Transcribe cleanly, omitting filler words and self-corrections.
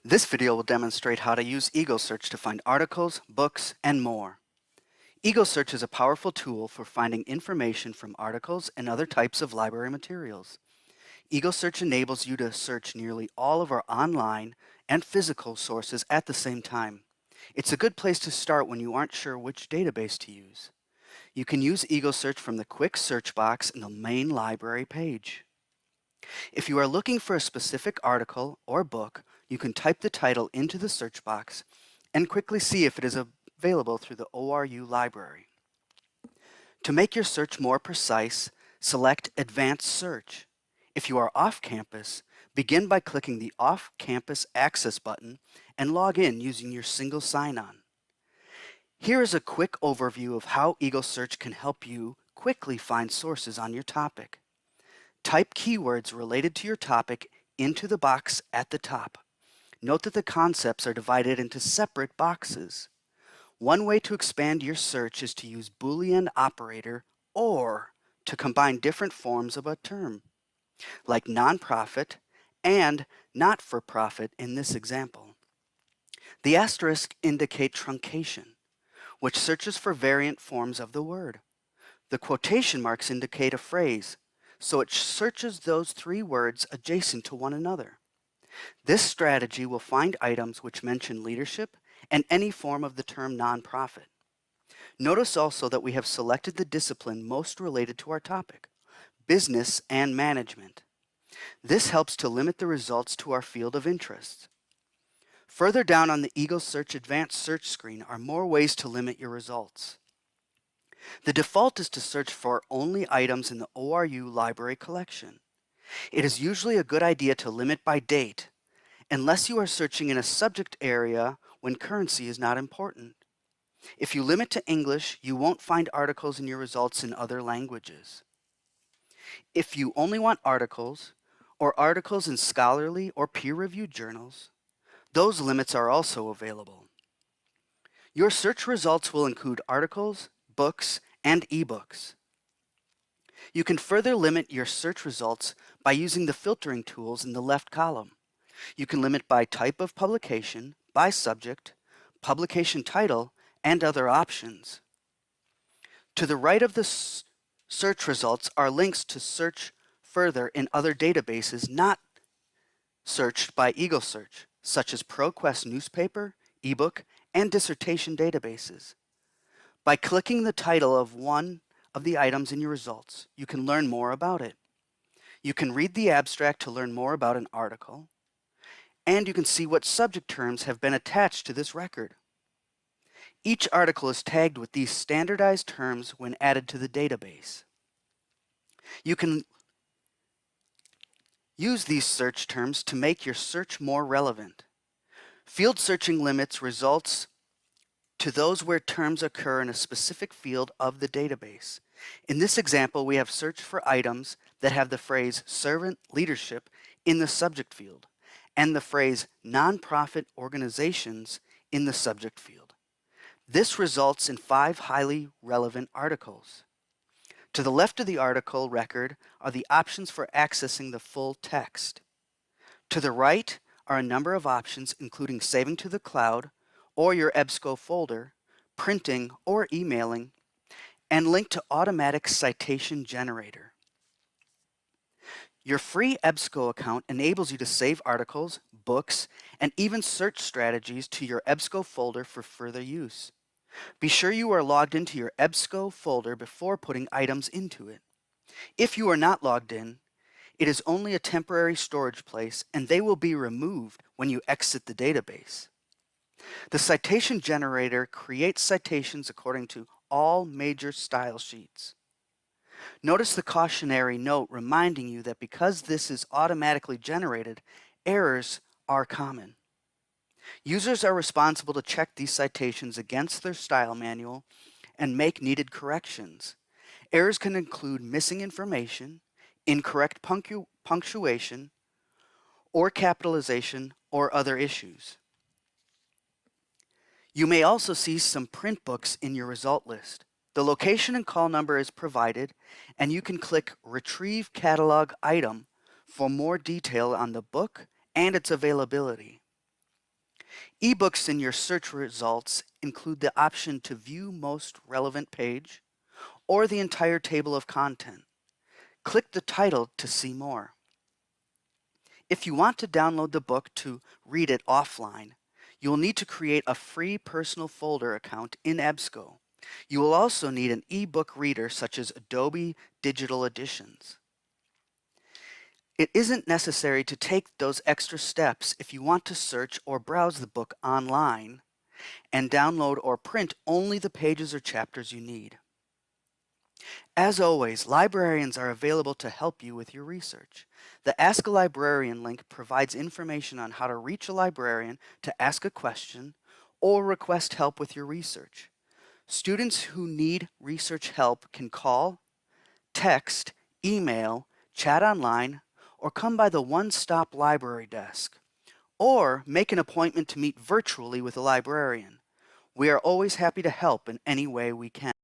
This video will demonstrate how to use EagleSearch to find articles, books, and more. EagleSearch is a powerful tool for finding information from articles and other types of library materials. EagleSearch enables you to search nearly all of our online and physical sources at the same time. It's a good place to start when you aren't sure which database to use. You can use EagleSearch from the quick search box in the main library page. If you are looking for a specific article or book, you can type the title into the search box and quickly see if it is available through the ORU library. To make your search more precise, select Advanced Search. If you are off campus, begin by clicking the Off-Campus Access button and log in using your single sign-on. Here is a quick overview of how EagleSearch can help you quickly find sources on your topic. Type keywords related to your topic into the box at the top. Note that the concepts are divided into separate boxes. One way to expand your search is to use Boolean operator or to combine different forms of a term, like nonprofit and not-for-profit in this example. The asterisk indicate truncation, which searches for variant forms of the word. The quotation marks indicate a phrase, so it searches those three words adjacent to one another. This strategy will find items which mention leadership and any form of the term nonprofit. Notice also that we have selected the discipline most related to our topic, business and management. This helps to limit the results to our field of interest. Further down on the EagleSearch Advanced Search screen are more ways to limit your results. The default is to search for only items in the ORU library collection. It is usually a good idea to limit by date, unless you are searching in a subject area when currency is not important. If you limit to English, you won't find articles in your results in other languages. If you only want articles, or articles in scholarly or peer-reviewed journals, those limits are also available. Your search results will include articles, books, and ebooks. You can further limit your search results by using the filtering tools in the left column. You can limit by type of publication, by subject, publication title, and other options. To the right of the search results are links to search further in other databases not searched by EagleSearch, such as ProQuest newspaper, ebook, and dissertation databases. By clicking the title of one of the items in your results, you can learn more about it. You can read the abstract to learn more about an article, and you can see what subject terms have been attached to this record. Each article is tagged with these standardized terms when added to the database. You can use these search terms to make your search more relevant. Field searching limits results to those where terms occur in a specific field of the database. In this example, we have searched for items that have the phrase servant leadership in the subject field and the phrase nonprofit organizations in the subject field. This results in 5 highly relevant articles. To the left of the article record are the options for accessing the full text. To the right are a number of options including saving to the cloud or your EBSCO folder, printing or emailing, and link to automatic citation generator. Your free EBSCO account enables you to save articles, books, and even search strategies to your EBSCO folder for further use. Be sure you are logged into your EBSCO folder before putting items into it. If you are not logged in, it is only a temporary storage place and they will be removed when you exit the database. The citation generator creates citations according to all major style sheets. Notice the cautionary note reminding you that because this is automatically generated, errors are common. Users are responsible to check these citations against their style manual and make needed corrections. Errors can include missing information, incorrect punctuation, or capitalization, or other issues. You may also see some print books in your result list. The location and call number is provided, and you can click Retrieve Catalog Item for more detail on the book and its availability. Ebooks in your search results include the option to view most relevant page or the entire table of content. Click the title to see more. If you want to download the book to read it offline, you will need to create a free personal folder account in EBSCO. You will also need an ebook reader such as Adobe Digital Editions. It isn't necessary to take those extra steps if you want to search or browse the book online and download or print only the pages or chapters you need. As always, librarians are available to help you with your research. The Ask a Librarian link provides information on how to reach a librarian to ask a question or request help with your research. Students who need research help can call, text, email, chat online, or come by the one-stop library desk, or make an appointment to meet virtually with a librarian. We are always happy to help in any way we can.